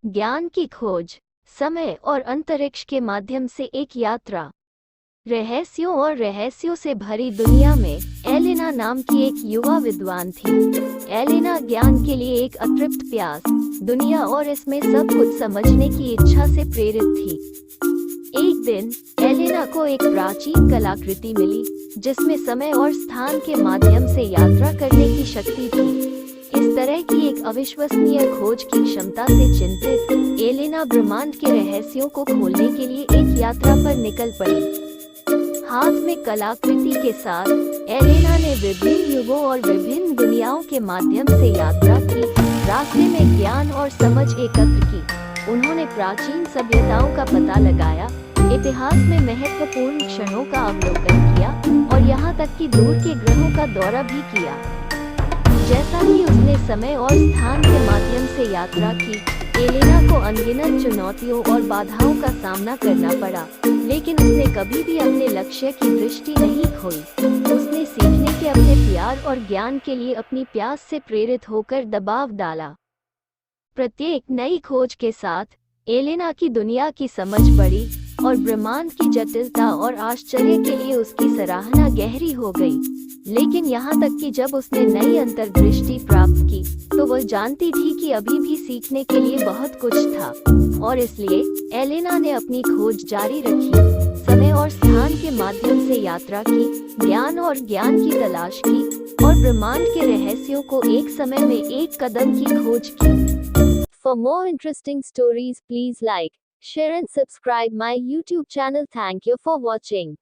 ज्ञान की खोज, समय और अंतरिक्ष के माध्यम से एक यात्रा। रहस्यों और रहस्यों से भरी दुनिया में एलेना नाम की एक युवा विद्वान थी। एलेना ज्ञान के लिए एक अतृप्त प्यास, दुनिया और इसमें सब कुछ समझने की इच्छा से प्रेरित थी। एक दिन एलेना को एक प्राचीन कलाकृति मिली जिसमें समय और स्थान के माध्यम से यात्रा करने की शक्ति थी। इस तरह की एक अविश्वसनीय खोज की क्षमता से चिंतित एलेना ब्रह्मांड के रहस्यों को खोलने के लिए एक यात्रा पर निकल पड़ी। हाथ में कलाकृति के साथ एलेना ने विभिन्न युगों और विभिन्न दुनियाओं के माध्यम से यात्रा की, रास्ते में ज्ञान और समझ एकत्र की। उन्होंने प्राचीन सभ्यताओं का पता लगाया, इतिहास में महत्वपूर्ण क्षणों का अवलोकन किया और यहाँ तक कि दूर के ग्रहों का दौरा भी किया। जैसा ही उसने समय और स्थान के माध्यम से यात्रा की, एलेना को अनगिनत चुनौतियों और बाधाओं का सामना करना पड़ा, लेकिन उसने कभी भी अपने लक्ष्य की दृष्टि नहीं खोई। उसने सीखने के अपने प्यार और ज्ञान के लिए अपनी प्यास से प्रेरित होकर दबाव डाला। प्रत्येक नई खोज के साथ एलेना की दुनिया की समझ बढ़ी और ब्रह्मांड की जटिलता और आश्चर्य के लिए उसकी सराहना गहरी हो गई। लेकिन यहाँ तक कि जब उसने नई अंतर्दृष्टि प्राप्त की, तो वह जानती थी कि अभी भी सीखने के लिए बहुत कुछ था, और इसलिए एलेना ने अपनी खोज जारी रखी, समय और स्थान के माध्यम से यात्रा की, ज्ञान और ज्ञान की तलाश की और ब्रह्मांड के रहस्यों को एक समय में एक कदम की खोज की। For more interesting stories, please like, share and subscribe my YouTube channel. Thank you for watching.